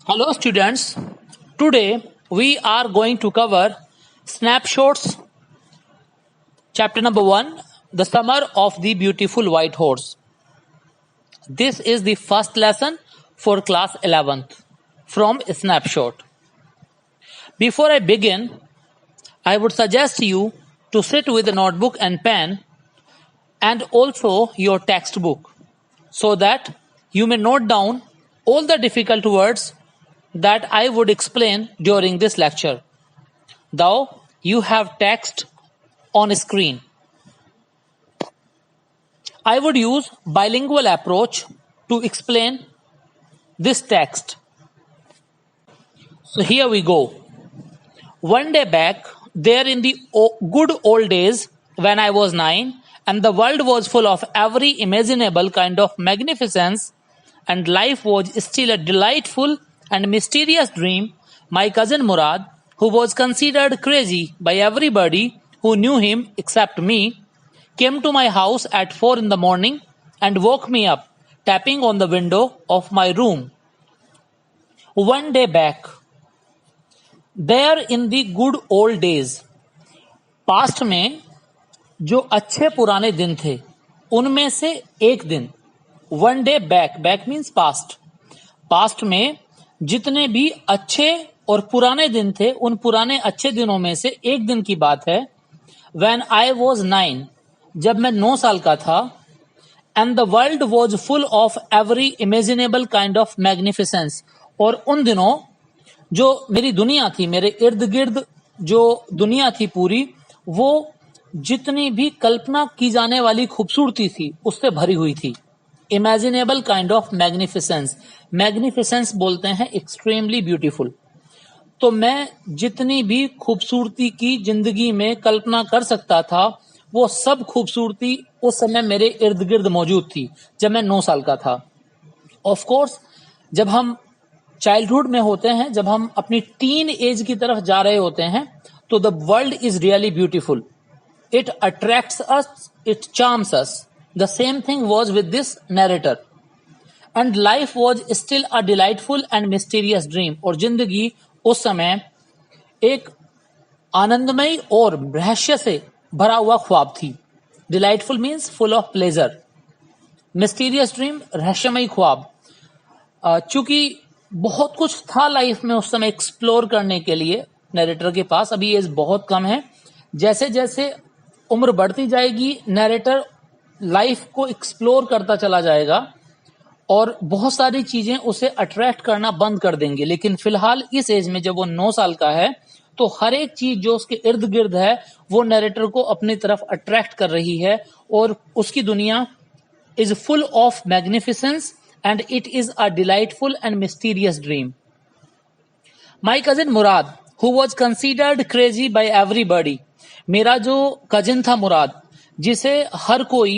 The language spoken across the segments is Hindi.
Hello students, today we are going to cover snapshots, chapter number 1, the summer of the beautiful white horse. This is the first lesson for class 11th from Snapshot. Before I begin, I would suggest you to sit with a notebook and pen and also your textbook so that you may note down all the difficult words that I would explain during this lecture. Though you have text on screen. I would use bilingual approach to explain this text. So here we go. One day back, there in the good old days when I was 9 and the world was full of every imaginable kind of magnificence and life was still a delightful and mysterious dream, my cousin Murad, who was considered crazy by everybody who knew him except me, came to my house at 4 in the morning and woke me up, tapping on the window of my room. One day back, there in the good old days, past में जो अच्छे पुराने दिन थे उनमें से एक दिन, one day back, back means past, past में जितने भी अच्छे और पुराने दिन थे उन पुराने अच्छे दिनों में से एक दिन की बात है. When I was 9, जब मैं 9 साल का था, and the world was full of every imaginable kind of magnificence, और उन दिनों जो मेरी दुनिया थी, मेरे इर्द गिर्द जो दुनिया थी पूरी, वो जितनी भी कल्पना की जाने वाली खूबसूरती थी उससे भरी हुई थी. Imaginable kind of magnificence, magnificence बोलते हैं एक्सट्रीमली ब्यूटीफुल. तो मैं जितनी भी खूबसूरती की जिंदगी में कल्पना कर सकता था वो सब खूबसूरती उस समय मेरे इर्द गिर्द मौजूद थी जब मैं 9 साल का था. ऑफ कोर्स जब हम चाइल्डहुड में होते हैं, जब हम अपनी टीन एज की तरफ जा रहे होते हैं, तो the world is really beautiful. It attracts us, it charms us. The same thing was with this narrator. And life was still a delightful and mysterious dream. और जिंदगी उस समय एक आनंदमय और रहस्य से भरा हुआ ख्वाब थी. Delightful means full of pleasure. Mysterious dream, रहस्यमय ख्वाब. चूंकि बहुत कुछ था लाइफ में उस समय एक्सप्लोर करने के लिए नरेटर के पास, अभी एज बहुत कम है. जैसे जैसे उम्र बढ़ती जाएगी नरेटर लाइफ को एक्सप्लोर करता चला जाएगा और बहुत सारी चीजें उसे अट्रैक्ट करना बंद कर देंगे. लेकिन फिलहाल इस एज में जब वो 9 साल का है तो हर एक चीज जो उसके इर्द गिर्द है वो नरेटर को अपनी तरफ अट्रैक्ट कर रही है और उसकी दुनिया is full of magnificence and it is a delightful and mysterious dream. My cousin Murad, who was considered crazy by everybody, मेरा जो कजिन था मुराद, जिसे हर कोई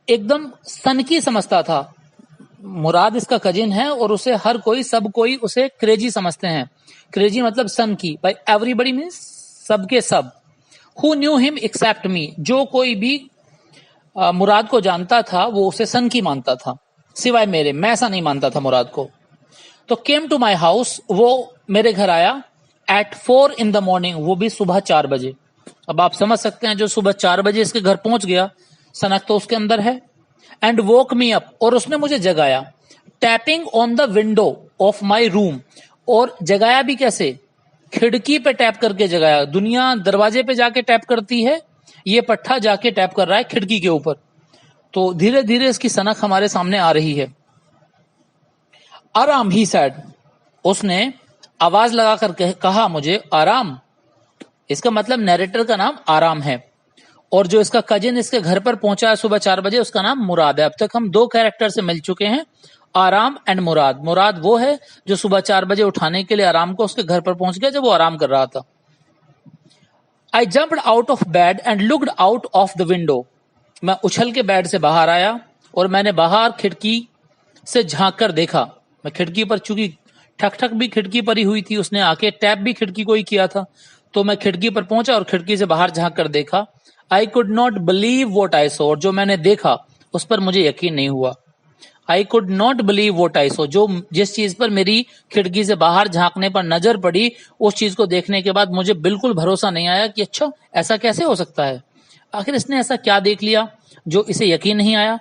एकदम सनकी समझता था. मुराद इसका कजिन है और उसे हर कोई, सब कोई उसे क्रेजी समझते हैं. क्रेजी मतलब सनकी. बाय एवरीबडी मीन्स सबके सब. हु न्यू हिम एक्सेप्ट मी, जो कोई भी मुराद को जानता था वो उसे सनकी मानता था सिवाय मेरे. मैं ऐसा नहीं मानता था मुराद को. तो केम टू माई हाउस, वो मेरे घर आया एट 4 in the morning, वो भी सुबह 4 बजे. अब आप समझ सकते हैं जो सुबह 4 बजे इसके घर पहुंच गया, सनक तो उसके अंदर है. एंड वोक मी अप, और उसने मुझे जगाया. Tapping on the window of my room, और जगाया भी कैसे, खिड़की पे टैप करके जगाया. दुनिया दरवाजे पे जाके टैप करती है, ये पट्टा जाके टैप कर रहा है खिड़की के ऊपर. तो धीरे धीरे इसकी सनक हमारे सामने आ रही है. आराम, ही सैड, उसने आवाज लगाकर कहा मुझे आराम. इसका मतलब नैरेटर का नाम आराम है और जो इसका कजिन इसके घर पर पहुंचा है सुबह 4 बजे उसका नाम मुराद है. अब तक हम 2 कैरेक्टर से मिल चुके हैं, आराम एंड मुराद. मुराद वो है जो सुबह 4 बजे उठाने के लिए आराम को उसके घर पर पहुंच गया जब वो आराम कर रहा था. आई jumped out of bed and looked out of the window, मैं उछल के बेड से बाहर आया और मैंने बाहर खिड़की से झांक कर देखा. मैं खिड़की पर, चूंकि ठक ठक भी खिड़की पर ही हुई थी, उसने आके टैप भी खिड़की को ही किया था, तो मैं खिड़की पर पहुंचा और खिड़की से बाहर झांक कर देखा. I could not believe what I saw, जो मैंने देखा उस पर मुझे यकीन नहीं हुआ. I could not believe what I saw, जो जिस चीज पर मेरी खिड़की से बाहर झांकने पर नजर पड़ी, उस चीज को देखने के बाद मुझे बिल्कुल भरोसा नहीं आया कि अच्छा ऐसा कैसे हो सकता है, आखिर इसने ऐसा क्या देख लिया जो इसे यकीन नहीं आया।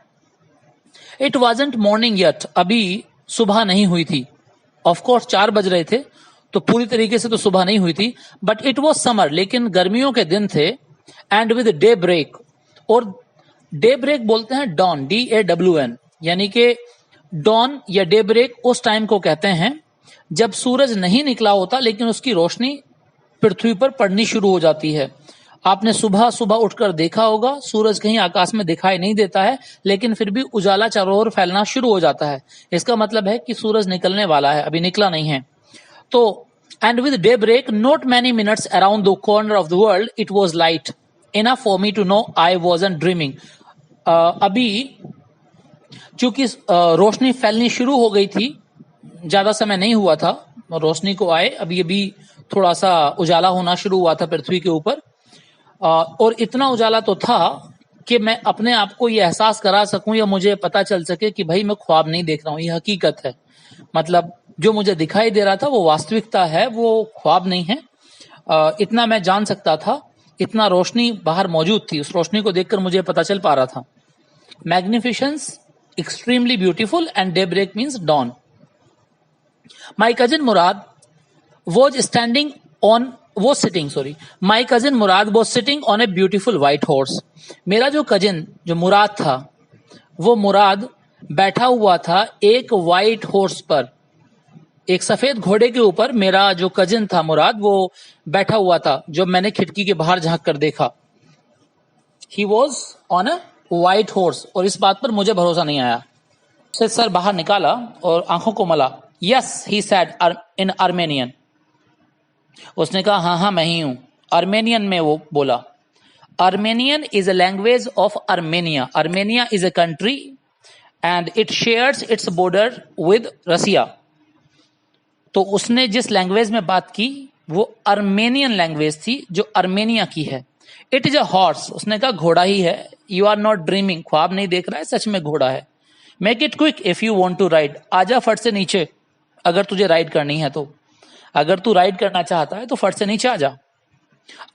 इट वॉजेंट मॉर्निंग येट, अभी सुबह नहीं हुई थी। ऑफकोर्स 4 बज रहे थे, तो पूरी तरीके से तो सुबह नहीं हुई थी, बट इट वॉज समर, लेकिन गर्मियों के दिन थे। एंड विद डे ब्रेक, और डे ब्रेक बोलते हैं डॉन, DAWN, यानी कि डॉन या डे ब्रेक उस टाइम को कहते हैं जब सूरज नहीं निकला होता लेकिन उसकी रोशनी पृथ्वी पर पड़नी शुरू हो जाती है। आपने सुबह सुबह उठकर देखा होगा, सूरज कहीं आकाश में दिखाई नहीं देता है, लेकिन फिर भी उजाला चारों ओर फैलना शुरू हो जाता है। इसका मतलब है कि सूरज निकलने वाला है, अभी निकला नहीं है। तो and with day break not many minutes around the corner of the world it was light enough for me to know I wasn't dreaming. अभी चूंकि रोशनी फैलनी शुरू हो गई थी, ज्यादा समय नहीं हुआ था रोशनी को आए, अभी अभी थोड़ा सा उजाला होना शुरू हुआ था पृथ्वी के ऊपर, और इतना उजाला तो था कि मैं अपने आप को यह एहसास करा सकूं या मुझे पता चल सके कि भाई मैं ख्वाब नहीं देख रहा हूं, ये हकीकत है। मतलब जो मुझे दिखाई दे रहा था वो वास्तविकता है, वो ख्वाब नहीं है। इतना मैं जान सकता था, इतना रोशनी बाहर मौजूद थी, उस रोशनी को देखकर मुझे पता चल पा रहा था। Magnificence, extremely beautiful, and daybreak means dawn. My cousin Murad was sitting on a beautiful white horse. मेरा जो कजिन जो मुराद था, वो मुराद बैठा हुआ था एक व्हाइट हॉर्स पर, एक सफेद घोड़े के ऊपर। मेरा जो कजिन था मुराद, वो बैठा हुआ था, जो मैंने खिड़की के बाहर झांक कर देखा। He was on a white horse, और इस बात पर मुझे भरोसा नहीं आया। उससे सर बाहर निकाला और आंखों को मला। Yes he said in Armenian, उसने कहा हाँ हाँ मैं ही हूं। आर्मेनियन में वो बोला। Armenian is a language of Armenia. Armenia is a country and it shares its border with Russia. तो उसने जिस लैंग्वेज में बात की वो आर्मेनियन लैंग्वेज थी, जो आर्मेनिया की है। इट इज अ हॉर्स, उसने कहा घोड़ा ही है। यू आर नॉट ड्रीमिंग, ख्वाब नहीं देख रहा है, सच में घोड़ा है। Make it quick if you want to ride, आजा फट से नीचे अगर तुझे राइड करनी है तो, अगर तू राइड करना चाहता है तो फट से नीचे आजा।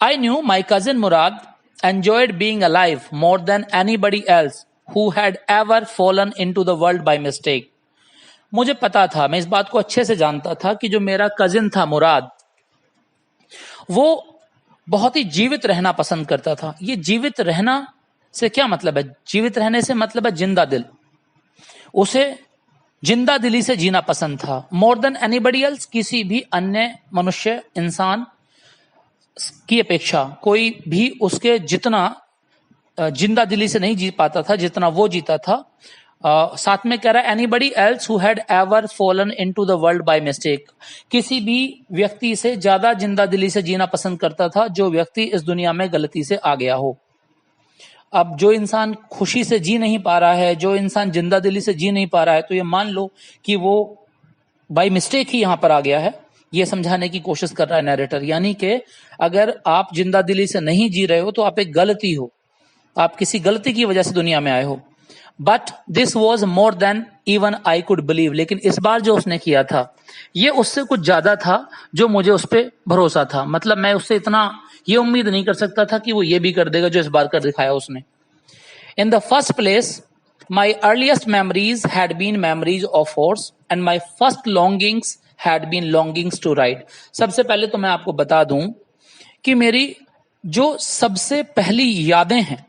I knew my cousin Murad enjoyed being alive more than anybody else who had ever fallen into the world by mistake. मुझे पता था, मैं इस बात को अच्छे से जानता था कि जो मेरा कजिन था मुराद, वो बहुत ही जीवित रहना पसंद करता था। ये जीवित रहना से क्या मतलब है? जीवित रहने से मतलब है जिंदा दिल। उसे जिंदा दिली से जीना पसंद था। मोर देन एनीबडी एल्स, किसी भी अन्य मनुष्य इंसान की अपेक्षा कोई भी उसके जितना जिंदा दिली से नहीं जी पाता था जितना वो जीता था। साथ में कह रहा है anybody else who had ever fallen into the world by mistake, किसी भी व्यक्ति से ज्यादा जिंदा दिली से जीना पसंद करता था जो व्यक्ति इस दुनिया में गलती से आ गया हो। अब जो इंसान खुशी से जी नहीं पा रहा है, जो इंसान जिंदा दिली से जी नहीं पा रहा है, तो ये मान लो कि वो बाय मिस्टेक ही यहां पर आ गया है। ये समझाने की कोशिश कर रहा है नैरेटर, यानी कि अगर आप जिंदा दिली से नहीं जी रहे हो तो आप एक गलती हो, आप किसी गलती की वजह से दुनिया में आए हो। But this was more than even I could believe, लेकिन इस बार जो उसने किया था ये उससे कुछ ज्यादा था जो मुझे उस पर भरोसा था। मतलब मैं उससे इतना ये उम्मीद नहीं कर सकता था कि वो ये भी कर देगा जो इस बार कर दिखाया उसने। In the first place my earliest memories had been memories of horse and my first longings had been longings to ride. सबसे पहले तो मैं आपको बता दूं कि मेरी जो सबसे पहली यादें हैं,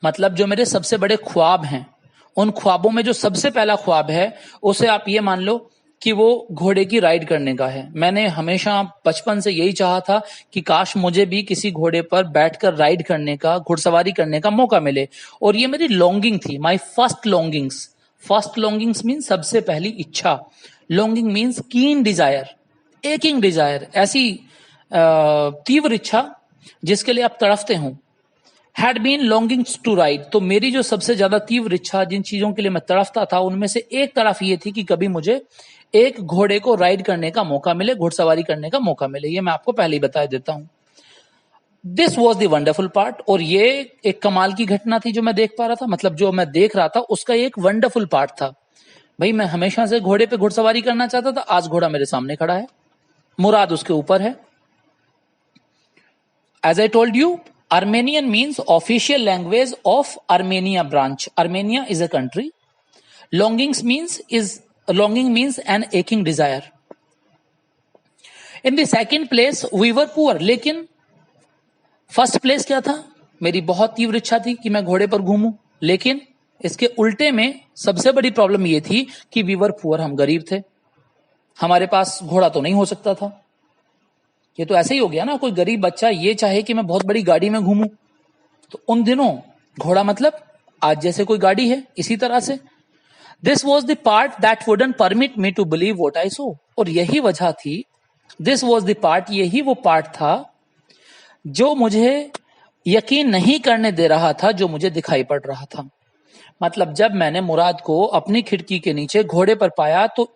मतलब जो मेरे सबसे बड़े ख्वाब हैं, उन ख्वाबों में जो सबसे पहला ख्वाब है उसे आप ये मान लो कि वो घोड़े की राइड करने का है। मैंने हमेशा बचपन से यही चाहा था कि काश मुझे भी किसी घोड़े पर बैठकर राइड करने का, घुड़सवारी करने का मौका मिले, और ये मेरी लॉन्गिंग थी, my first longings. First longings mean सबसे पहली इच्छा। Longing means keen desire, aching desire, ऐसी तीव्र इच्छा जिसके लिए आप तड़फते हो। Had been longings to ride, तो मेरी जो सबसे ज्यादा तीव्र इच्छा, जिन चीजों के लिए मैं तड़फता था, उनमें से एक तरफ ये थी कि कभी मुझे एक घोड़े को राइड करने का मौका मिले, घुड़सवारी करने का मौका मिले। ये मैं आपको पहले ही बता देता हूं। This was the wonderful part. और ये एक कमाल की घटना थी जो मैं देख पा रहा था, मतलब जो मैं देख रहा था उसका एक वंडरफुल पार्ट था। भाई मैं हमेशा से घोड़े पे घुड़सवारी करना चाहता था, आज घोड़ा मेरे सामने खड़ा है, मुराद उसके ऊपर है। As I told you, Armenian means official language of Armenia branch. Armenia is a country. Longing means an aching desire. In the second place, we were poor. लेकिन फर्स्ट प्लेस क्या था? मेरी बहुत तीव्र इच्छा थी कि मैं घोड़े पर घूमूं, लेकिन इसके उल्टे में सबसे बड़ी प्रॉब्लम ये थी कि वी वर पुअर, हम गरीब थे, हमारे पास घोड़ा तो नहीं हो सकता था। ये तो ऐसे ही हो गया ना, कोई गरीब बच्चा ये चाहे कि मैं बहुत बड़ी गाड़ी में घूमूं, तो उन दिनों घोड़ा मतलब आज जैसे कोई गाड़ी है, इसी तरह से। This was the part that wouldn't permit me to believe what I saw. और यही वजह थी, दिस वॉज द पार्ट, यही वो पार्ट था जो मुझे यकीन नहीं करने दे रहा था जो मुझे दिखाई पड़ रहा था। मतलब जब मैंने मुराद को अपनी खिड़की के नीचे घोड़े पर पाया तो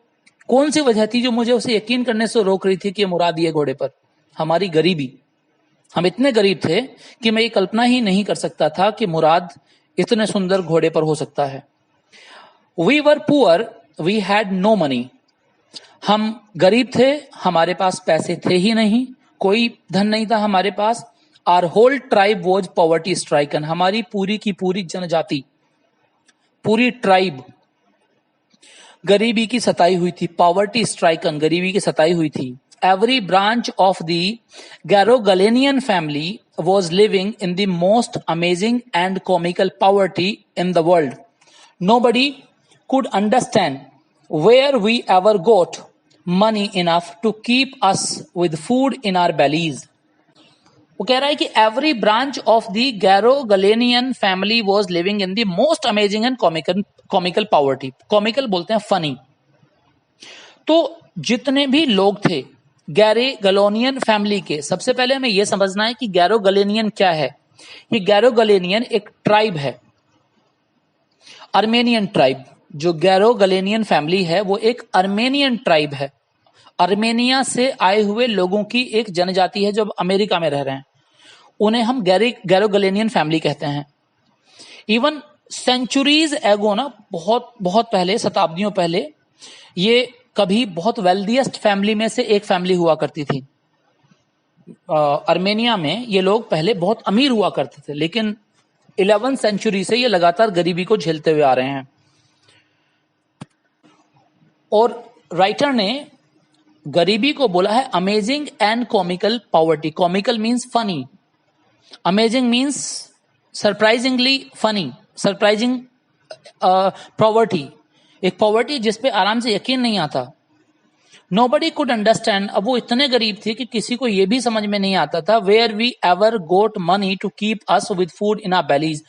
कौन सी वजह थी जो मुझे उसे यकीन करने से रोक रही थी कि मुराद ये घोड़े पर? हमारी गरीबी। हम इतने गरीब थे कि मैं ये कल्पना ही नहीं कर सकता था कि मुराद इतने सुंदर घोड़े पर हो सकता है। We were poor, we had no money. हम गरीब थे, हमारे पास पैसे थे ही नहीं, कोई धन नहीं था हमारे पास। Our whole tribe was poverty stricken. हमारी पूरी की पूरी जनजाति, पूरी ट्राइब गरीबी की सताई हुई थी। पॉवर्टी स्ट्राइकन, गरीबी की सताई हुई थी। Every branch of the Garogalenian family was living in the most amazing and comical poverty in the world. Nobody could understand where we ever got money enough to keep us with food in our bellies. वो कह रहा है कि every branch of the Garogalenian family was living in the most amazing and comical poverty. Comical बोलते हैं funny. तो जितने भी लोग थे गैरोगलेनियन फैमिली के, सबसे पहले हमें यह समझना है कि गैरोगलेनियन क्या है। ये गैरोगलेनियन एक ट्राइब है, आर्मेनियन ट्राइब। जो गैरोगलेनियन फैमिली है वो एक आर्मेनियन ट्राइब है, आर्मेनिया से आए हुए लोगों की एक जनजाति है जो अमेरिका में रह रहे हैं। उन्हें हम गैरोगलेनियन फैमिली कहते हैं। इवन सेंचुरीज एगो ना, बहुत बहुत पहले, शताब्दियों पहले, ये कभी बहुत वेल्दीएस्ट फैमिली में से एक फैमिली हुआ करती थी। आर्मेनिया में ये लोग पहले बहुत अमीर हुआ करते थे, लेकिन 11वीं सेंचुरी से ये लगातार गरीबी को झेलते हुए आ रहे हैं। और राइटर ने गरीबी को बोला है amazing and comical poverty. Comical means funny, amazing means surprisingly funny, surprising poverty, एक पॉवर्टी जिसपे आराम से यकीन नहीं आता। Nobody could understand, अब वो इतने गरीब थे कि किसी को ये भी समझ में नहीं आता था where we ever got money to keep us with food in our bellies,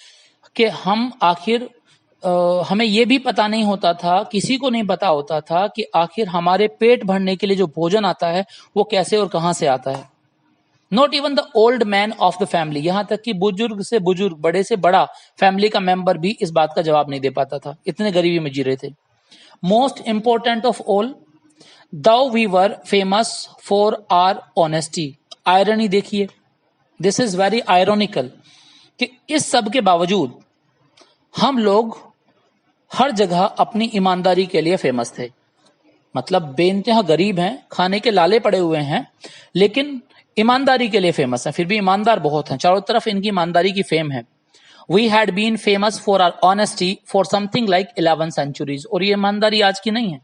कि हम आखिर हमें ये भी पता नहीं होता था, किसी को नहीं पता होता था कि आखिर हमारे पेट भरने के लिए जो भोजन आता है वो कैसे और कहां से आता है। Not even the old man of the family, यहां तक कि बुजुर्ग से बुजुर्ग, बड़े से बड़ा फैमिली का मेंबर भी इस बात का जवाब नहीं दे पाता था, इतने गरीबी में जी रहे थे। Most important of all, though we were famous for our honesty. Irony देखिए, दिस इज वेरी आयरोनिकल, कि इस सब के बावजूद हम लोग हर जगह अपनी ईमानदारी के लिए फेमस थे। मतलब बेइंतहा गरीब हैं, खाने के लाले पड़े हुए हैं, लेकिन ईमानदारी के लिए फेमस है। फिर भी ईमानदार बहुत हैं, चारों तरफ इनकी ईमानदारी की फेम है। We had been famous for our honesty for something like 11 centuries. और ये ईमानदारी आज की नहीं है,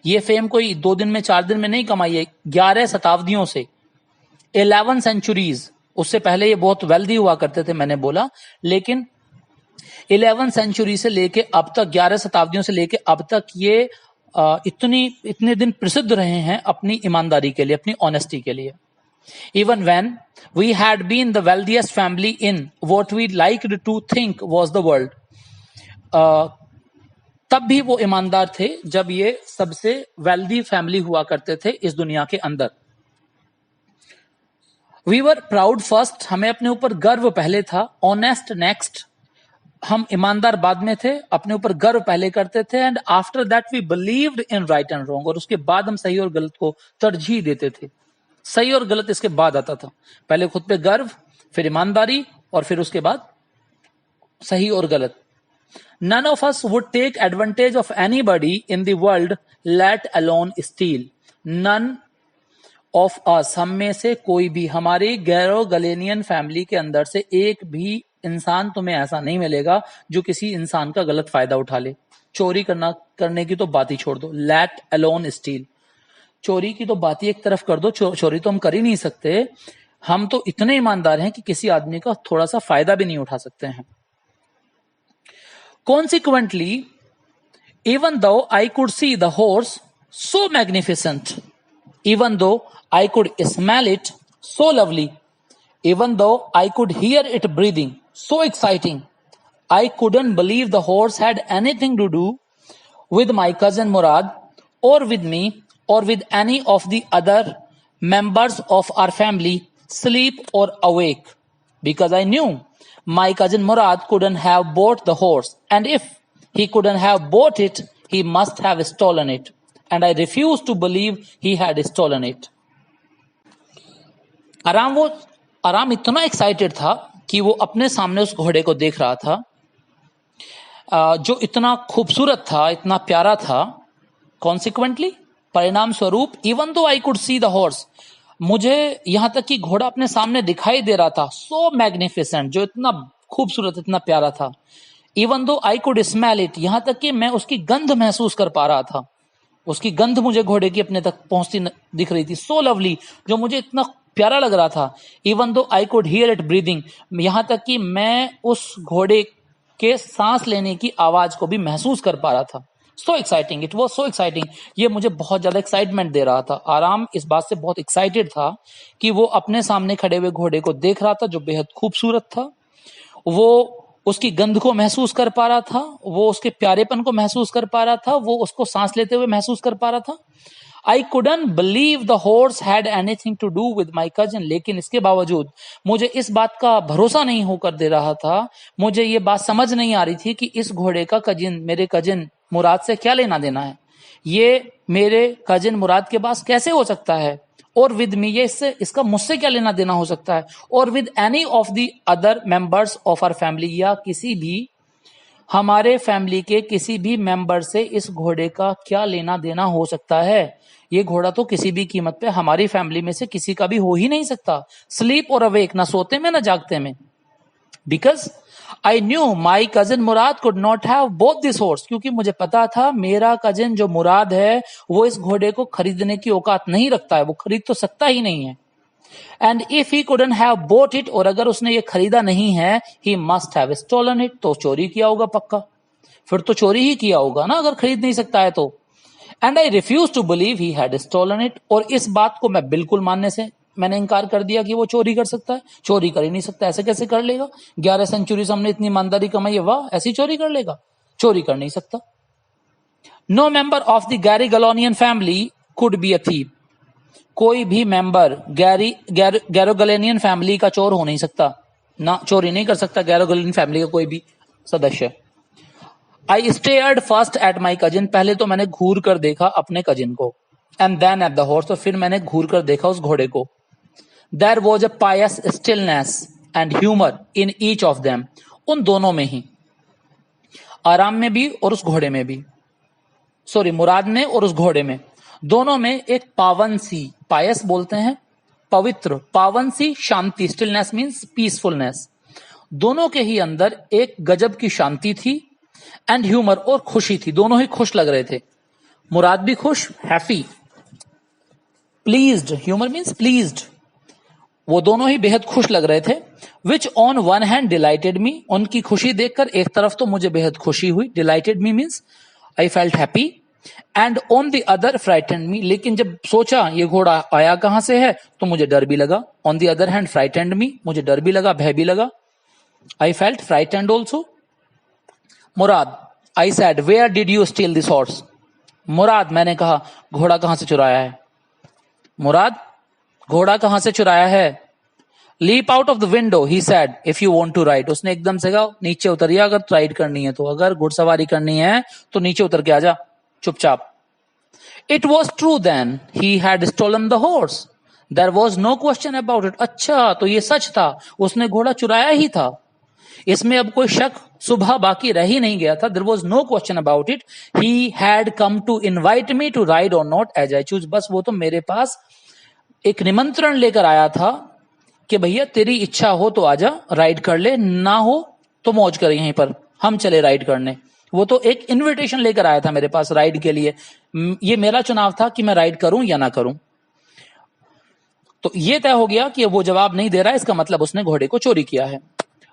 ये फेम कोई 2 दिन में 4 दिन में नहीं कमाई है, 11 शताब्दियों से, 11 सेंचुरीज। उससे पहले ये बहुत वेल्दी हुआ करते थे, मैंने बोला, लेकिन 11 सेंचुरी से लेके अब तक, 11 शताब्दियों से लेके अब तक ये इतने दिन प्रसिद्ध रहे हैं अपनी ईमानदारी के लिए, अपनी ऑनेस्टी के लिए। Even when we had been the wealthiest family in what we liked to think was the world, तब भी वो ईमानदार थे जब ये सबसे वेल्दी फैमिली हुआ करते थे इस दुनिया के अंदर। We were proud first, हमें अपने ऊपर गर्व पहले था। Honest next, हम ईमानदार बाद में थे, अपने ऊपर गर्व पहले करते थे। And after that we believed in right and wrong, और उसके बाद हम सही और गलत को तरजीह देते थे। सही और गलत इसके बाद आता था। पहले खुद पे गर्व, फिर ईमानदारी, और फिर उसके बाद सही और गलत। None of us would take advantage of anybody in the world, let alone steal. None of us, हम में से कोई भी, हमारी गैरो गलेनियन फैमिली के अंदर से एक भी इंसान तुम्हें ऐसा नहीं मिलेगा जो किसी इंसान का गलत फायदा उठा ले। चोरी करने की तो बात ही छोड़ दो, let alone steal। चोरी की तो बात ही एक तरफ कर दो, चोरी तो हम कर ही नहीं सकते। हम तो इतने ईमानदार हैं कि किसी आदमी का थोड़ा सा फायदा भी नहीं उठा सकते हैं। Consequently, even though I could see the horse so magnificent, even though I could smell it so lovely, even though I could hear it breathing so exciting, I couldn't believe the horse had anything to do with my cousin Murad, or with me, or with any of the other members of our family, sleep or awake, because I knew my cousin Murad couldn't have bought the horse, and if he couldn't have bought it, he must have stolen it, and I refused to believe he had stolen it. आराम इतना एक्साइटेड था कि वो अपने सामने उस घोड़े को देख रहा था जो इतना खूबसूरत था, इतना प्यारा था। कॉन्सिक्वेंटली, परिणाम स्वरूप, even though I could see the horse, मुझे यहां तक कि घोड़ा अपने सामने दिखाई दे रहा था, सो मैग्निफिसेंट, जो इतना खूबसूरत, इतना प्यारा था। Even though I could smell it, यहां तक कि मैं उसकी गंध महसूस कर पा रहा था, उसकी गंध मुझे घोड़े की अपने तक पहुंचती दिख रही थी। सो लवली, जो मुझे इतना प्यारा लग रहा था। Even though I could hear it breathing, यहां तक कि मैं उस घोड़े के सांस लेने की आवाज को भी महसूस कर पा रहा था। So exciting, it was so exciting, ये मुझे बहुत ज्यादा एक्साइटमेंट दे रहा था। आराम इस बात से बहुत एक्साइटेड था कि वो अपने सामने खड़े हुए घोड़े को देख रहा था जो बेहद खूबसूरत था, वो उसकी गंध को महसूस कर पा रहा था, वो उसके प्यारेपन को महसूस कर पा रहा था, वो उसको सांस लेते हुए महसूस कर पा रहा था। I couldn't believe the horse had anything to do with my cousin, लेकिन इसके बावजूद मुझे इस बात का भरोसा नहीं होकर दे रहा था, मुझे ये बात समझ नहीं आ रही थी कि इस घोड़े का मेरे कजिन मुराद से क्या लेना देना है, ये मेरे कजिन मुराद के पास कैसे हो सकता है, और विद मी, ये इसका मुझसे क्या लेना देना हो सकता है, और with any of the other members of our family, या किसी भी हमारे फैमिली के किसी भी मेंबर से इस घोड़े का क्या लेना देना हो सकता है। ये घोड़ा तो किसी भी कीमत पे हमारी फैमिली में से किसी का भी हो ही नहीं सकता। स्लीप और अवेक, ना सोते में ना जागते में। Because I knew my cousin Murad could not have both this horse, क्योंकि मुझे पता था मेरा कजिन जो मुराद है वो इस घोड़े को खरीदने की औकात नहीं रखता है, वो खरीद तो सकता ही नहीं है। And if he couldn't have bought it, और अगर उसने ये खरीदा नहीं है, he must have stolen it, तो चोरी किया होगा पक्का, फिर तो चोरी ही किया होगा ना अगर खरीद नहीं सकता है तो। And I refuse to believe he had stolen it, और इस बात को मैं बिल्कुल मानने से मैंने इनकार कर दिया कि वो चोरी कर सकता है। चोरी कर ही नहीं सकता, ऐसे कैसे कर लेगा? 11 सेंचुरी से हमने इतनी ईमानदारी कमाई है, वाह, ऐसी चोरी कर लेगा? चोरी कर नहीं सकता। No member of the Garoghlanian family could be a thief, कोई भी मेंबर गैरोगलेनियन फैमिली का चोर हो नहीं सकता, ना चोरी नहीं कर सकता गैरोगलेनियन फैमिली का कोई भी सदस्य। I stared first at my cousin, पहले तो मैंने घूर कर देखा अपने कजिन को, and then at the horse, तो फिर मैंने घूर कर देखा उस घोड़े को। There was a pious stillness and humour in each of them, उन दोनों में ही, आराम में भी और उस घोड़े में भी, सॉरी मुराद में और उस घोड़े में, दोनों में एक पावन सी, पायस बोलते हैं पवित्र, पावन सी शांति, स्टिलनेस मीन्स पीसफुलनेस, दोनों के ही अंदर एक गजब की शांति थी, एंड ह्यूमर, और खुशी थी, दोनों ही खुश लग रहे थे। मुराद भी खुश, happy, pleased, humour means pleased, वो दोनों ही बेहद खुश लग रहे थे। Which on one hand dilated मी, उनकी खुशी देखकर एक तरफ तो मुझे बेहद खुशी हुई, delighted me means I felt happy, and on the other frightened me, लेकिन जब सोचा ये घोड़ा आया कहां से है तो मुझे डर भी लगा। On the other hand frightened me, मुझे डर भी लगा, भय भी लगा। I felt frightened also. Mourad, I said, where did you steal this horse? Mourad, मैंने कहा, घोड़ा कहां से चुराया है? मुराद, घोड़ा कहां से चुराया है? Leap out of the window, he said, if you want to ride, उसने एकदम से कहा नीचे उतरिए अगर राइड करनी है तो, अगर घुड़सवारी करनी है तो नीचे उतर के आ जा चुपचाप। It was true then, he had stolen the horse, there was no question about it. अच्छा, तो ये सच था, उसने घोड़ा चुराया ही था, इसमें अब कोई शक सुबह बाकी रह ही नहीं गया था। There was no question about it, he had come to invite me to ride और नॉट एज आई चूज। बस वो तो मेरे पास एक निमंत्रण लेकर आया था कि भैया तेरी इच्छा हो तो आजा राइड कर ले, ना हो तो मौज कर, यहीं पर हम चले राइड करने। वो तो एक इनविटेशन लेकर आया था मेरे पास राइड के लिए, ये मेरा चुनाव था कि मैं राइड करूं या ना करूं। तो ये तय हो गया कि वो जवाब नहीं दे रहा है, इसका मतलब उसने घोड़े को चोरी किया है।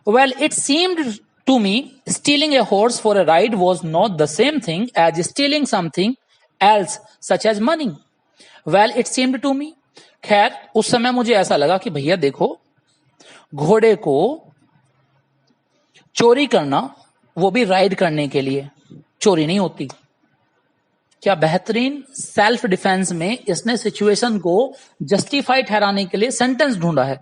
Well it seemed to me stealing a horse for a ride was not the same thing as stealing something else such as money. Well it seemed to me, खैर उस समय मुझे ऐसा लगा कि भैया देखो, घोड़े को चोरी करना, वो भी राइड करने के लिए, चोरी नहीं होती। क्या बेहतरीन सेल्फ डिफेंस में इसने सिचुएशन को जस्टिफाई ठहराने के लिए सेंटेंस ढूंढा है।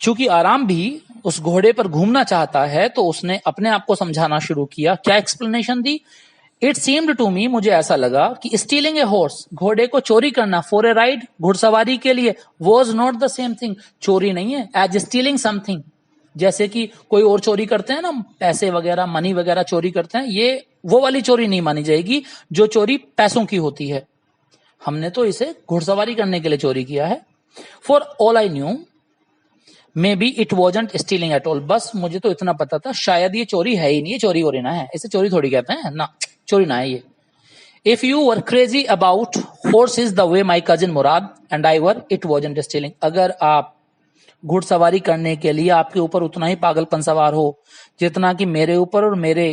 चूंकि आराम भी उस घोड़े पर घूमना चाहता है तो उसने अपने आप को समझाना शुरू किया। क्या एक्सप्लेनेशन दी? इट सीम्ड टू मी, मुझे ऐसा लगा कि स्टीलिंग ए हॉर्स, घोड़े को चोरी करना, फॉर ए राइड, घुड़सवारी के लिए, was not the same thing, चोरी नहीं है, एज स्टीलिंग समथिंग, जैसे कि कोई और चोरी करते हैं ना, पैसे वगैरह, मनी वगैरह चोरी करते हैं, ये वो वाली चोरी नहीं मानी जाएगी जो चोरी पैसों की होती है। हमने तो इसे घुड़सवारी करने के लिए चोरी किया है। For all I knew may be it wasn't stealing at all, बस मुझे तो इतना पता था शायद ये चोरी है ही नहीं, ये चोरी हो रही ना है, इसे चोरी थोड़ी कहते हैं ना, चोरी ना है ये। If you were crazy about horses the way my cousin Murad and I were, it wasn't stealing. अगर आप घुड़सवारी करने के लिए आपके ऊपर उतना ही पागलपन सवार हो जितना कि मेरे ऊपर और मेरे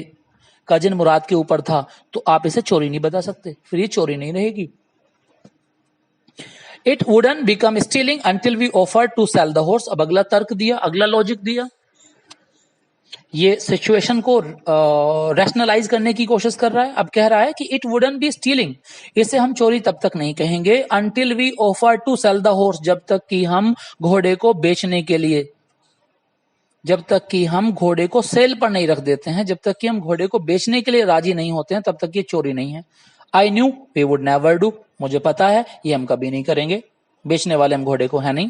कजिन मुराद के ऊपर था, तो आप इसे चोरी नहीं बता सकते, फिर ये चोरी नहीं रहेगी। It wouldn't become stealing until we offer to sell the horse. अब अगला तर्क दिया, अगला लॉजिक दिया, ये सिचुएशन को रैशनलाइज करने की कोशिश कर रहा है। अब कह रहा है कि इट वुडन बी स्टीलिंग, इसे हम चोरी तब तक नहीं कहेंगे, until we offer to sell the horse, जब तक कि हम घोड़े को बेचने के लिए, जब तक कि हम घोड़े को सेल पर नहीं रख देते हैं, जब तक कि हम घोड़े को बेचने के लिए राजी नहीं होते हैं, तब तक ये चोरी नहीं है। I knew we would never do, मुझे पता है ये हम कभी नहीं करेंगे, बेचने वाले हम घोड़े को है नहीं।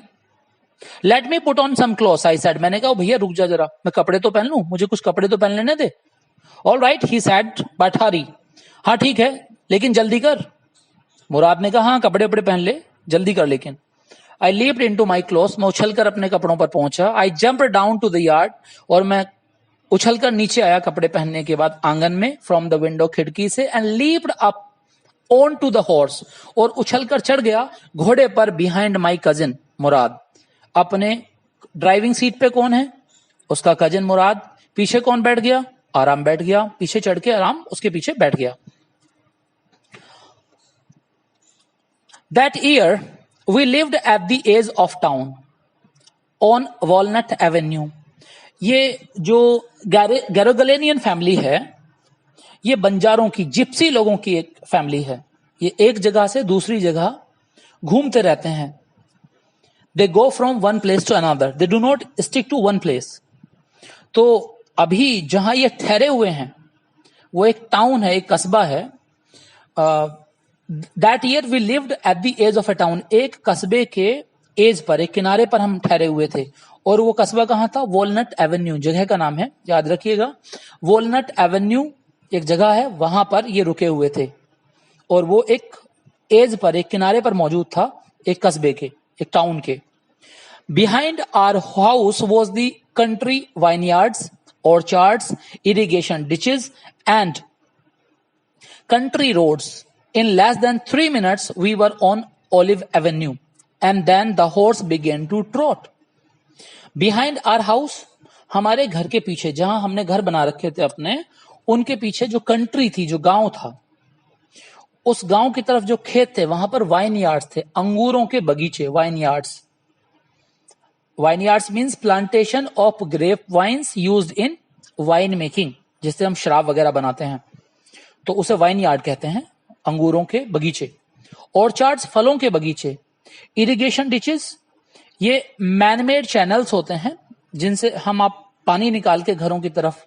Let me put on some clothes I said, मैंने कहा भैया रुक जा जरा, मैं कपड़े तो पहन लूं, मुझे कुछ कपड़े तो पहन लेने दे। All right he said but hurry, हाँ ठीक है लेकिन जल्दी कर। मुराद ने कहा हाँ कपड़े वपड़े पहन ले, जल्दी कर। लेकिन I leaped into my clothes, मैं उछलकर अपने कपड़ों पर पहुंचा। I jumped down to the yard, और मैं उछलकर नीचे आया कपड़े पहनने के बाद आंगन में, फ्रॉम द विंडो, खिड़की से, and leaped up on to the horse, और उछलकर चढ़ गया घोड़े पर, बिहाइंड माई कजिन मुराद। अपने ड्राइविंग सीट पे कौन है? उसका कजिन मुराद। पीछे कौन बैठ गया? आराम बैठ गया, पीछे चढ़ के आराम उसके पीछे बैठ गया। That year we lived at the edge of town on Walnut Avenue. ये जो गैरोगलेनियन फैमिली है, ये बंजारों की, जिप्सी लोगों की एक फैमिली है। ये एक जगह से दूसरी जगह घूमते रहते हैं। They go from one place to another. They do not stick to one place. तो अभी जहां ये ठहरे हुए हैं वो एक टाउन है, एक कस्बा है। That year we lived at the edge of a town. एक कस्बे के एज पर, एक किनारे पर हम ठहरे हुए थे। और वो कस्बा कहाँ था? वॉलनट एवेन्यू जगह का नाम है, याद रखिएगा। वॉलनट एवेन्यू एक जगह है, वहां पर ये रुके हुए थे। और वो एक एज पर, एक किनारे पर मौजूद था, एक कस्बे के, एक टाउन के। Behind our house was the country vineyards, orchards, irrigation ditches, and country roads. In less than 3 minutes, we were on Olive Avenue, and then the horse began to trot. Behind our house, हमारे घर के पीछे, जहां हमने घर बना रखे थे अपने, उनके पीछे जो कंट्री थी, जो गांव था, उस गांव की तरफ जो खेत थे, वहां पर वाइन यार्ड्स थे, अंगूरों के बगीचे, vineyards. Vineyards means plantation of grape vines used in wine making, जिससे हम शराब वगैरह बनाते हैं, तो उसे वाइनयार्ड कहते हैं, अंगूरों के बगीचे। ऑर्चार्ड्स, फलों के बगीचे। इरिगेशन डिचेस, ये मैनमेड चैनल्स होते हैं जिनसे हम आप पानी निकाल के घरों की तरफ,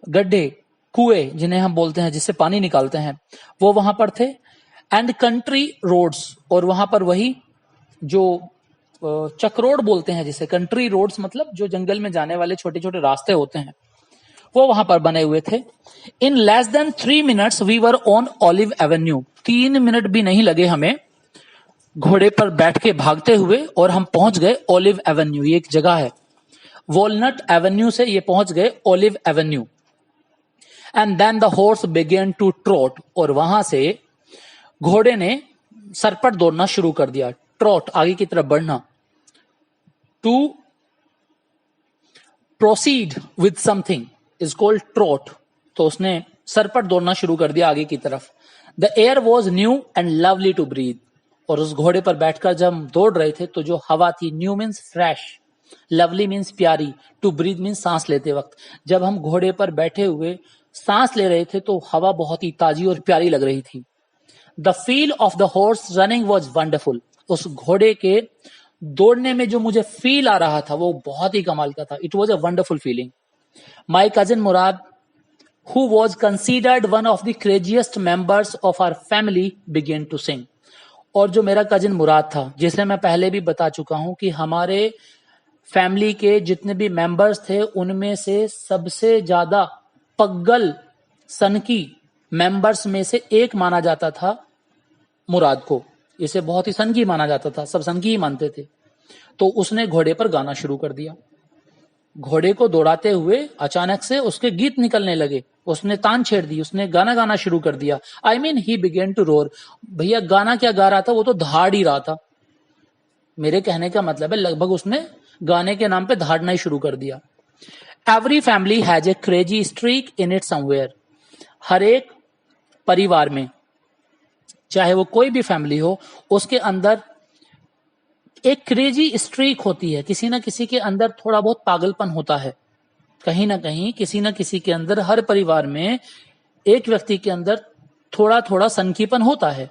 गड्ढे, कुएं जिन्हें हम बोलते हैं, जिससे पानी निकालते हैं, वो वहां पर थे। एंड कंट्री रोड्स, और वहां पर वही जो चक्रोड बोलते हैं जिसे, कंट्री रोड्स, मतलब जो जंगल में जाने वाले छोटे छोटे रास्ते होते हैं, वो वहां पर बने हुए थे। In less than 3 minutes we were on Olive Avenue. 3 minute भी नहीं लगे हमें घोड़े पर बैठ के भागते हुए, और हम पहुंच गए ऑलिव एवेन्यू। ये एक जगह है, वॉलनट एवेन्यू से ये पहुंच गए Olive Avenue. And then the horse began to trot, और वहां से घोड़े ने सरपट दौड़ना शुरू कर दिया। ट्रॉट, आगे की तरफ बढ़ना। To proceed with something is called trot, तो उसने सरपट दौड़ना शुरू कर दिया आगे की तरफ। The air was new and lovely to breathe, और उस घोड़े पर बैठकर जब हम दौड़ रहे थे तो जो हवा थी, new means fresh, lovely means प्यारी, टू ब्रीथ मीन्स सांस लेते वक्त। जब हम घोड़े पर बैठे हुए सांस ले रहे थे तो हवा बहुत ही ताजी और प्यारी लग रही थी। The feel of the horse running was wonderful, उस घोड़े के दौड़ने में जो मुझे फील आ रहा था वो बहुत ही कमाल का था। It was a wonderful feeling. My cousin Murad, who was considered one of the craziest members of our family, began to sing. और जो मेरा कजिन मुराद था, जिसे मैं पहले भी बता चुका हूं कि हमारे फैमिली के जितने भी मेंबर्स थे उनमें से सबसे ज्यादा पग्गल सनकी मेंबर्स में से एक माना जाता था मुराद को। इसे बहुत ही सनकी माना जाता था, सब सनकी ही मानते थे। तो उसने घोड़े पर गाना शुरू कर दिया। घोड़े को दौड़ाते हुए अचानक से उसके गीत निकलने लगे, उसने तान छेड़ दी, उसने गाना गाना शुरू कर दिया। I mean he began to roar. भैया गाना क्या गा रहा था, वो तो दहाड़ ही रहा था। मेरे कहने का मतलब है लगभग उसने गाने के नाम पे दहाड़ना ही शुरू कर दिया। Every family has a crazy streak in it somewhere. हर एक परिवार में, चाहे वो कोई भी फैमिली हो, उसके अंदर एक क्रेजी स्ट्रीक होती है। किसी ना किसी के अंदर थोड़ा बहुत पागलपन होता है, कहीं ना कहीं किसी ना किसी के अंदर, हर परिवार में एक व्यक्ति के अंदर थोड़ा थोड़ा सनकीपन होता है।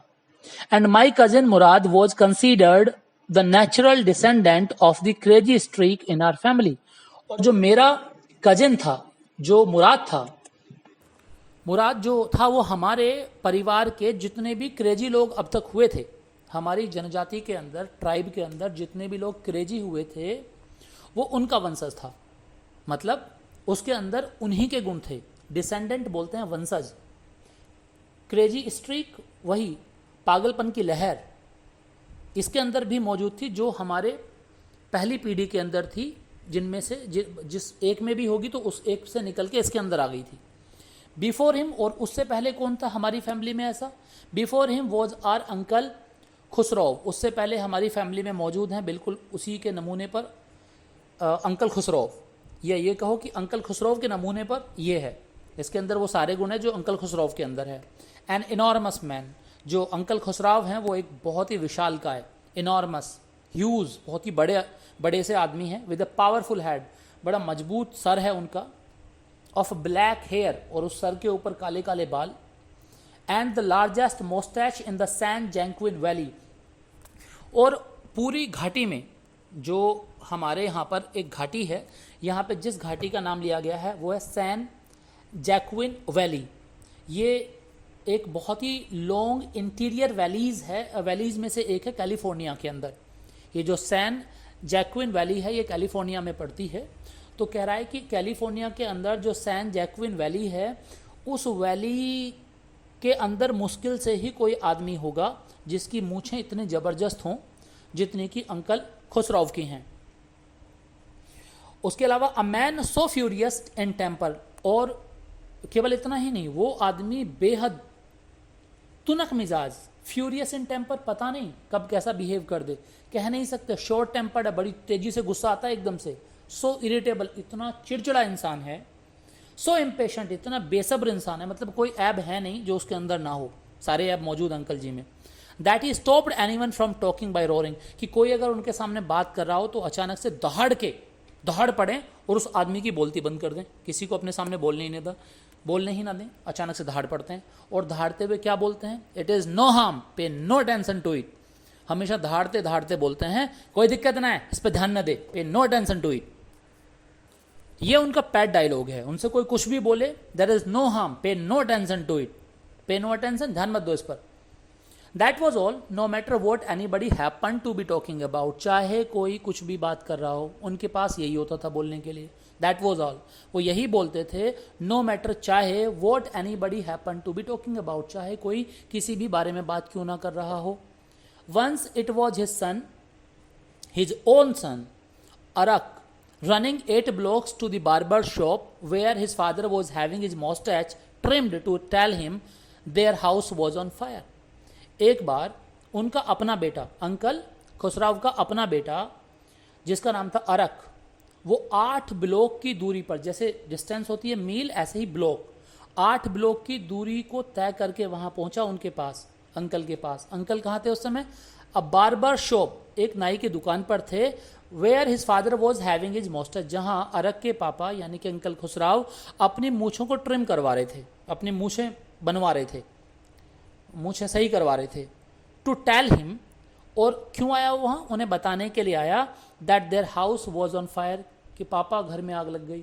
And my cousin Murad was considered the natural descendant of the crazy streak in our family. और जो मेरा कजिन था, जो मुराद था, मुराद जो था वो हमारे परिवार के जितने भी क्रेजी लोग अब तक हुए थे, हमारी जनजाति के अंदर, ट्राइब के अंदर जितने भी लोग क्रेजी हुए थे वो उनका वंशज था। मतलब उसके अंदर उन्हीं के गुण थे। डिसेंडेंट बोलते हैं वंशज। क्रेजी स्ट्रीक वही पागलपन की लहर इसके अंदर भी मौजूद थी, जो हमारे पहली पीढ़ी के अंदर थी, जिनमें से जिस एक में भी होगी तो उस एक से निकल के इसके अंदर आ गई थी। बिफोर हिम, और उससे पहले कौन था हमारी फैमिली में ऐसा? Before him was our uncle Khosrove. उससे पहले हमारी फैमिली में मौजूद हैं बिल्कुल उसी के नमूने पर अंकल खुसरौ, या ये कहो कि अंकल खुसरौ के नमूने पर ये है। इसके अंदर वो सारे गुण हैं जो अंकल खुसरौ के अंदर है। एन इनॉर्मस मैन, जो अंकल खुसरौ हैं वो एक बहुत ही विशालकाय, इनॉर्मस, ह्यूज, बहुत ही बड़े से आदमी हैं। विद अ पावरफुल हेड, बड़ा मजबूत सर है उनका। ऑफ ब्लैक हेयर, और उस सर के ऊपर काले काले बाल। And the largest moustache in the San Joaquin valley, और पूरी घाटी में, जो हमारे यहाँ पर एक घाटी है, यहाँ पे जिस घाटी का नाम लिया गया है वो है सैन जैक्विन वैली। ये एक बहुत ही लॉन्ग इंटीरियर वैलीज है, वैलीज में से एक है कैलिफोर्निया के अंदर। ये जो सैन जैक्विन वैली है ये कैलिफोर्निया में पड़ती है। तो कह रहा है कि कैलिफोर्निया के अंदर जो सैन जैक्विन वैली है, उस वैली के अंदर मुश्किल से ही कोई आदमी होगा जिसकी मूछें इतनी ज़बरदस्त हों जितनी कि अंकल खुसरौ की हैं। उसके अलावा a man so furious in temper, और केवल इतना ही नहीं, वो आदमी बेहद तुनक मिजाज, फ्यूरियस इन टेम्पर, पता नहीं कब कैसा बिहेव कर दे, कह नहीं सकते। शॉर्ट टेम्पर्ड है, बड़ी तेजी से गुस्सा आता है एकदम से। सो इरिटेबल, इतना चिड़चिड़ा इंसान है। सो इम्पेशेंट, इतना बेसब्र इंसान है, मतलब कोई ऐब है नहीं जो उसके अंदर ना हो, सारे ऐब मौजूद अंकल जी में। That he stopped anyone from talking by roaring, कि कोई अगर उनके सामने बात कर रहा हो तो अचानक से दहाड़ पड़े और उस आदमी की बोलती बंद कर दें। किसी को अपने सामने बोलने ही ना दें, अचानक से दहाड़ पड़ते हैं। और दहाड़ते हुए क्या बोलते हैं? It is no harm, pay no tension to it. हमेशा दहाड़ते बोलते हैं, कोई दिक्कत ना है, इस पर ध्यान न दे, पे नो टेंशन टू इट। ये उनका पैट डायलॉग है। उनसे कोई कुछ भी बोले, there is no harm, pay no tension to it, pay no attention, ध्यान मत दो इस पर। That was all, no matter what anybody happen to be talking about, चाहे कोई कुछ भी बात कर रहा हो, उनके पास यही होता था बोलने के लिए। दैट वॉज ऑल, वो यही बोलते थे, नो मैटर, चाहे what anybody happen to be talking about, चाहे कोई किसी भी बारे में बात क्यों ना कर रहा हो। Once it was his son, his own son, Arak, running 8 blocks to the barber shop where his father was having his mustache trimmed to tell him their house was on fire. एक बार उनका अपना बेटा, अंकल खुसराव का अपना बेटा जिसका नाम था अरक, वो 8 ब्लॉक की दूरी पर, जैसे डिस्टेंस होती है मील ऐसे ही ब्लॉक, 8 ब्लॉक की दूरी को तय करके वहां पहुंचा उनके पास, अंकल के पास। अंकल कहाँ थे उस समय? अ बार्बर शॉप, एक नाई की दुकान पर थे। Where his father was having his moustache, जहां अरक के पापा यानी कि अंकल खुसराव अपनी मूछों को ट्रिम करवा रहे थे, अपनी मूछें बनवा रहे थे, मूछें सही करवा रहे थे। टू टेल हिम, और क्यों आया वहां? उन्हें बताने के लिए आया, that their house was on fire, कि पापा घर में आग लग गई।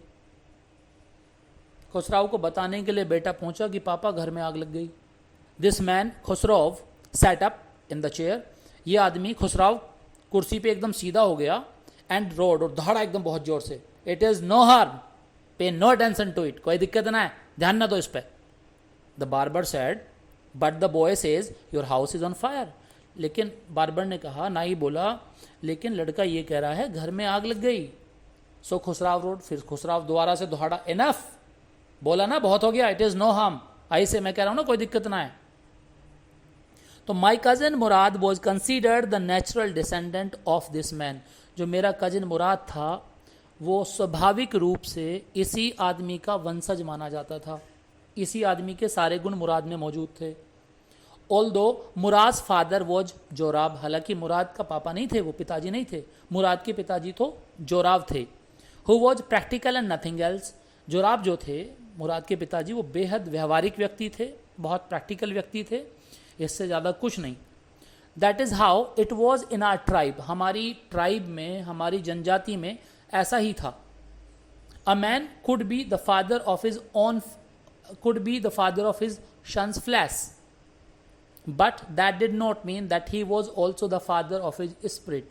खुसराव को बताने के लिए बेटा पहुंचा कि पापा घर में आग लग गई। This man Khosrove sat up in the chair, ये आदमी खुसराव कुर्सी पे एकदम सीधा हो गया, एंड रोड, और दहाड़ा एकदम बहुत जोर से, it is no harm, pay no attention to it, कोई दिक्कत ना है, ध्यान ना दो इस पे। The barber said, but the boy says your house is on fire, लेकिन बार्बर ने कहा, ना ही बोला, लेकिन लड़का ये कह रहा है घर में आग लग गई। सो खुसराव रोड, फिर खुसराव दोबारा से दोहाड़ा, इनफ, बोला ना बहुत हो गया, इट इज नो हार्म, आई से मैं कह रहा हूं ना कोई दिक्कत ना है। तो माई cousin Murad was considered the natural descendant of this man, जो मेरा कजिन मुराद था वो स्वाभाविक रूप से इसी आदमी का वंशज माना जाता था, इसी आदमी के सारे गुण मुराद में मौजूद थे। ऑल्दो मुराद फादर वॉज जोराब, हालांकि मुराद का पापा नहीं थे, वो पिताजी नहीं थे, मुराद के पिताजी तो जोराब थे। Who was practical and nothing else, Zorab जो थे मुराद के पिताजी, वो बेहद व्यवहारिक व्यक्ति थे, बहुत प्रैक्टिकल व्यक्ति थे, इससे ज़्यादा कुछ नहीं। That is how it was in our tribe, हमारी ट्राइब में, हमारी जनजाति में ऐसा ही था। A man could be the father of his own, could be the father of his sons flesh, but that did not mean that he was also the father of his spirit.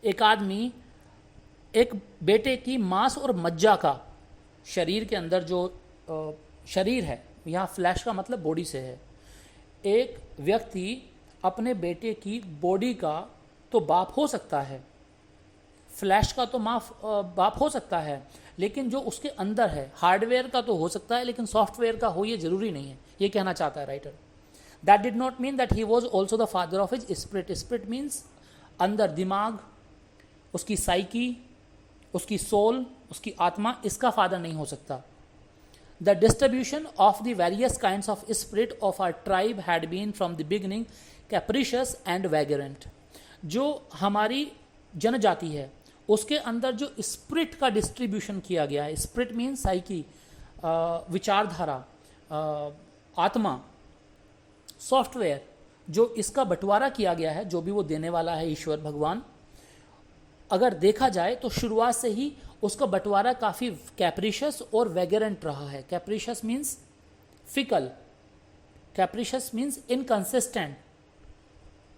एक आदमी एक बेटे की मांस और मज्जा का, शरीर के अंदर जो शरीर है, यहाँ फ्लैश का मतलब बॉडी से है, एक व्यक्ति अपने बेटे की बॉडी का तो बाप हो सकता है, फ्लैश का तो बाप हो सकता है, लेकिन जो उसके अंदर है हार्डवेयर का तो हो सकता है, लेकिन सॉफ्टवेयर का हो ये जरूरी नहीं है, ये कहना चाहता है writer. That did not mean that he was also the father of his spirit, spirit means अंदर दिमाग, उसकी साइकी, उसकी सोल, उसकी आत्मा, इसका फादर नहीं हो सकता। The distribution of the various kinds of spirit of our tribe had been from the beginning capricious and vagrant. जो हमारी जनजाति है उसके अंदर जो स्पिरिट का डिस्ट्रीब्यूशन किया गया है, स्पिरिट मीन साइकी, विचारधारा, आत्मा, सॉफ्टवेयर, जो इसका बंटवारा किया गया है, जो भी वो देने वाला है ईश्वर भगवान, अगर देखा जाए तो शुरुआत से ही उसका बंटवारा काफ़ी कैप्रिशियस और वेगरेंट रहा है। कैप्रिशियस मीन्स फिकल, कैप्रिशियस मीन्स इनकंसिस्टेंट,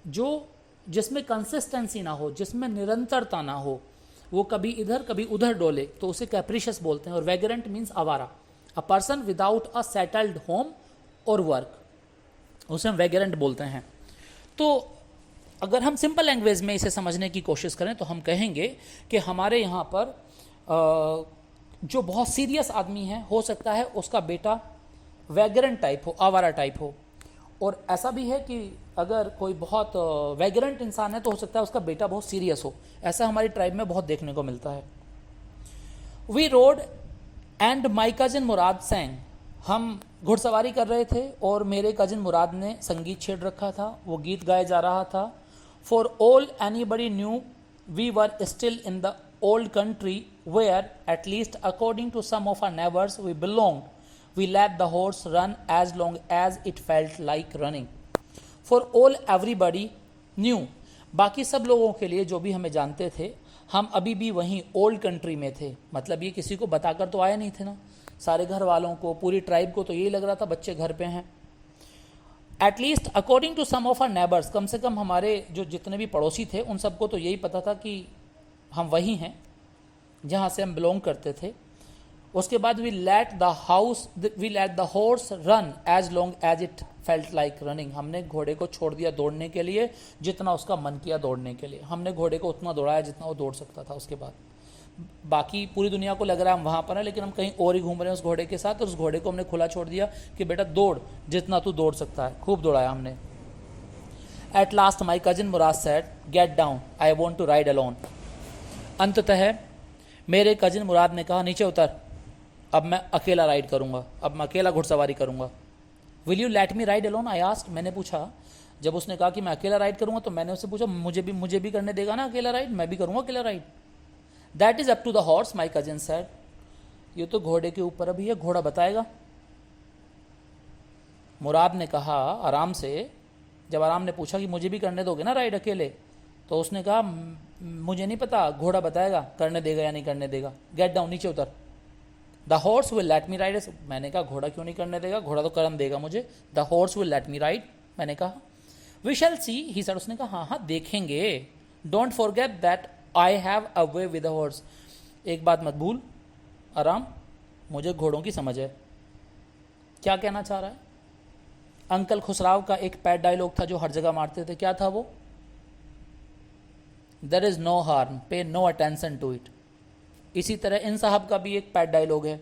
जो जिसमें कंसिस्टेंसी ना हो, जिसमें निरंतरता ना हो, वो कभी इधर कभी उधर डोले, तो उसे कैप्रिशियस बोलते हैं। और वेगरेंट मीन्स आवारा, a person without a settled home और वर्क, उसे हम वेगरेंट बोलते हैं। तो अगर हम सिंपल लैंग्वेज में इसे समझने की कोशिश करें तो हम कहेंगे कि हमारे यहाँ पर जो बहुत सीरियस आदमी है, हो सकता है उसका बेटा वैगरेंट टाइप हो, आवारा टाइप हो, और ऐसा भी है कि अगर कोई बहुत वैगरेंट इंसान है तो हो सकता है उसका बेटा बहुत सीरियस हो। ऐसा हमारी ट्राइब में बहुत देखने को मिलता है। We rode and my cousin Murad sang, हम घुड़सवारी कर रहे थे और मेरे कजिन मुराद ने संगीत छेड़ रखा था, वो गीत गाया जा रहा था। For all anybody knew we were still in the old country where, at least according to some of our neighbors we belonged, we let the horse run as long as it felt like running. For all everybody knew, बाकी सब लोगों के लिए, जो भी हमें जानते थे, हम अभी भी वहीं ओल्ड कंट्री में थे। मतलब ये किसी को बताकर तो आए नहीं थे ना, सारे घर वालों को, पूरी ट्राइब को तो यही लग रहा था बच्चे घर पे हैं। At least according to some of our neighbours, कम से कम हमारे जो जितने भी पड़ोसी थे उन सबको तो यही पता था कि हम वही हैं जहाँ से हम बिलोंग करते थे। उसके बाद we let the horse run as long as it felt like running. हमने घोड़े को छोड़ दिया दौड़ने के लिए जितना उसका मन किया दौड़ने के लिए। हमने घोड़े को उतना दौड़ाया जितना वो दौड़ सकता था। उसके बाद बाकी पूरी दुनिया को लग रहा है हम वहाँ पर हैं, लेकिन हम कहीं और ही घूम रहे हैं उस घोड़े के साथ, और उस घोड़े को हमने खुला छोड़ दिया कि बेटा दौड़ जितना तू दौड़ सकता है। खूब दौड़ाया हमने। At last my cousin Murad said, get down, I want to ride alone. अंततः मेरे कजिन मुराद ने कहा, नीचे उतर, अब मैं अकेला राइड करूंगा, अब मैं अकेला घुड़सवारी करूंगा। Will you let me ride alone, I asked. मैंने पूछा, जब उसने कहा कि मैं अकेला राइड करूंगा तो मैंने उससे पूछा, मुझे भी करने देगा ना अकेला राइड? मैं भी करूंगा अकेला ride. That is up to the horse, my cousin said. ये तो घोड़े के ऊपर अभी है, घोड़ा बताएगा। मुराद ने कहा आराम से, जब आराम ने पूछा कि मुझे भी करने दोगे ना राइड अकेले, तो उसने कहा मुझे नहीं पता, घोड़ा बताएगा करने देगा या नहीं करने देगा। गेट डाउन, नीचे उतर। The horse will let me ride. मैंने कहा घोड़ा क्यों नहीं करने देगा, घोड़ा तो करम देगा मुझे। The horse will let me ride, मैंने कहा। We shall C, he said, उसने कहा हाँ हाँ देखेंगे। Don't forget that I have a way with the horse. एक बात मत भूल आराम, मुझे घोड़ों की समझ है। क्या कहना चाह रहा है? अंकल खुसराव का एक पैट डायलॉग था जो हर जगह मारते थे, क्या था वो? There is no harm, pay no attention to it. इसी तरह इन साहब का भी एक पैट डायलॉग है,